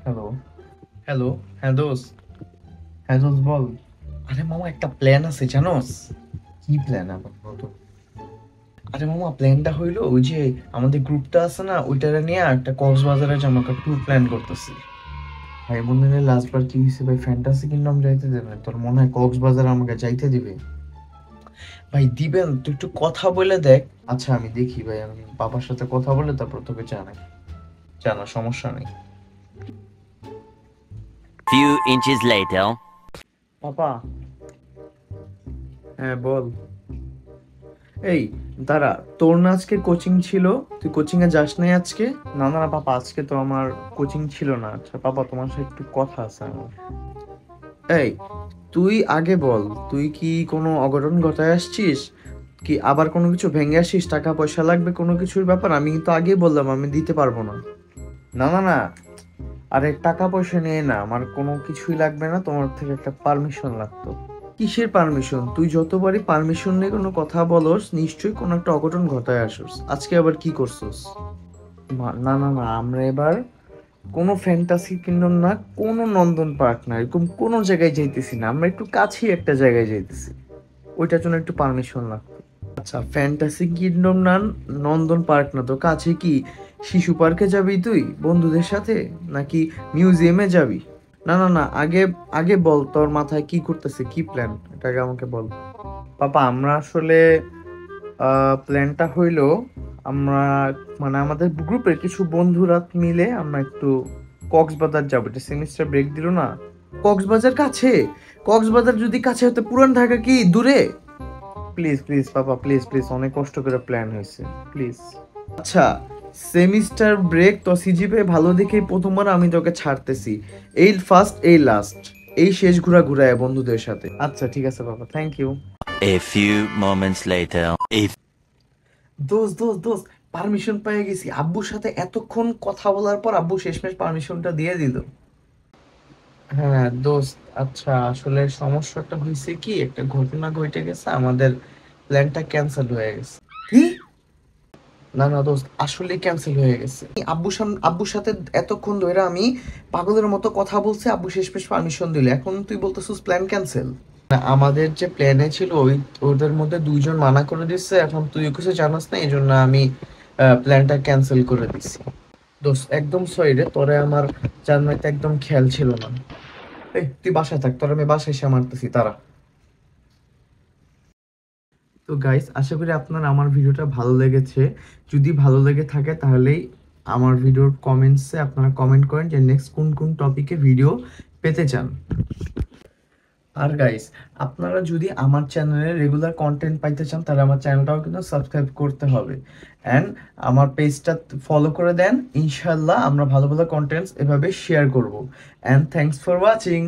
Hello, hello, হ্যাঁ দোস্ত, হ্যাঁ দোস্ত বল। আরে মামা একটা প্ল্যান আছে জানোস? কি প্ল্যান আবার বলতো? আরে মামা প্ল্যানটা হইলো ওই যে আমাদের গ্রুপটা আছে না, ওইটারে নিয়ে একটা কক্সবাজারে যাবো, একটা ট্যুর প্ল্যান করতেছি। ভাই মনে হয় লাস্ট বার কি হয়েছে ভাই, ফ্যান্টাসি কিংডম যাইতে দেবে, তোর মনে হয় কক্সবাজার আমাকে যাইতে দিবে? ভাই দিবেন, তুই একটু কথা বলে দেখ। আচ্ছা আমি দেখি ভাই, আমি বাবার সাথে কথা বলে তারপর তোকে জানাই। জানা সমস্যা নেই। Few inches later. পাপা, হ্যাঁ বল। এই দাঁড়া, তোর না আজকে কোচিং ছিল? তুই কোচিং এ যাস নাই আজকে? না না না পাপা, আজকে তো আমার কোচিং ছিল না। আচ্ছা পাপা, তোমার সাথে একটু কথা আছে আমার। এই তুই আগে বল, তুই কি কোনো অঘটন ঘটায় আসছিস? কি আবার কোনো কিছু ভেঙে আসিস? টাকা পয়সা লাগবে কোনো কিছুর ব্যাপার? আমি কিন্তু আগেই বললাম আমি দিতে পারবো না। না না না, আরে টাকা পয়সা নিয়ে না, আমার কোনো কিছুই লাগবে না, তোমার থেকে একটা পারমিশন লাগতো। কিসের পারমিশন? তুই যতবারই পারমিশন নিয়ে কোনো কথা বলস নিশ্চয়ই কোনো একটা অঘটন ঘটায় আসস। আজকে আবার কি করছস? না না না, আমরা এবার কোনো ফ্যান্টাসি কিংডম না, কোনো নন্দন পার্ক না, এরকম কোনো জায়গায় যাইতেছি না, আমরা একটু কাছেই একটা জায়গায় যাইতেছি। ওইটার জন্য একটু পারমিশন লাগতো। আচ্ছা ফ্যান্টাসি কিংডম না, নন্দন পার্ক না, তো কাছে কি শিশু পার্কে যাবি তুই বন্ধুদের সাথে, নাকি মিউজিয়ামে যাবি? না না না, আগে আগে বল তোর মাথায় কি করতেছে, কি প্ল্যান, এটাকে আমাকে বল। পাপা আমরা আসলে প্ল্যানটা হইলো, আমরা মানে আমাদের গ্রুপের কিছু বন্ধুরা মিলে আমরা একটু কক্সবাজার যাবো, এটা সেমিস্টার ব্রেক দিল না। কক্সবাজার কাছে? কক্সবাজার যদি কাছে হতো পুরান ঢাকা কি দূরে? Please please papa, please please, অনেক কষ্ট করে প্ল্যান হয়েছে, প্লিজ। আচ্ছা সেমিস্টার ব্রেক তো সিজিপে ভালো দেখে প্রথমবার আমি তোকে ছাড়তেছি, এই ফার্স্ট এই লাস্ট, এই শেষ ঘোরা ঘুরায় বন্ধুদের সাথে। আচ্ছা ঠিক আছে বাবা, thank you. A few moments later. দোস্ত দোস্ত দোস্ত, পারমিশন পেয়ে গেছি আব্বুর সাথে, এতক্ষণ কথা বলার পর আব্বু শেষমেশ পারমিশনটা দিয়ে দিল। হ্যাঁ দোস্ত, আচ্ছা আসলে সমস্যাটা হয়েছে কি, একটা ঘটনা ঘটে গেছে, আমাদের প্ল্যানটা ক্যান্সেল হয়ে গেছে। কি? না না দোস্ত, আসলে ক্যান্সেল হয়ে গেছে। আব্বুর সাথে এতক্ষণ ধরে আমি পাগলের মতো কথা বলছি, আব্বু শেষমেশ পারমিশন দিল, এখন তুই বলতেছিস প্ল্যান ক্যান্সেল? আমাদের যে প্ল্যানে ছিল ওই ওদের মধ্যে দুইজন মানা করে দিচ্ছে, এখন তুই কিছু জানাস না, এই জন্য আমি প্ল্যানটা ক্যান্সেল করে দিছি। দোস্ত একদম সরি রে, তোরে আমার জানাতে একদম খেয়াল ছিল না। এই তুই বাসায় থাক, তোর আমি বাসায় এসে মারতেছি, তারা। তো গাইস, আশা করি আপনার আমার ভিডিওটা ভালো লেগেছে। যদি ভালো লেগে থাকে তাহলেই আমার ভিডিওর কমেন্টসে আপনারা কমেন্ট করেন যে নেক্সট কোন কোন টপিকে ভিডিও পেতে চান। আর গাইস, আপনারা যদি আমার চ্যানেলে রেগুলার কন্টেন্ট পাইতে চান তাহলে আমার চ্যানেলটাও কিন্তু সাবস্ক্রাইব করতে হবে, অ্যান্ড আমার পেজটা ফলো করে দেন। ইনশাল্লাহ আমরা ভালো ভালো কন্টেন্টস এভাবে শেয়ার করব। And thanks for watching.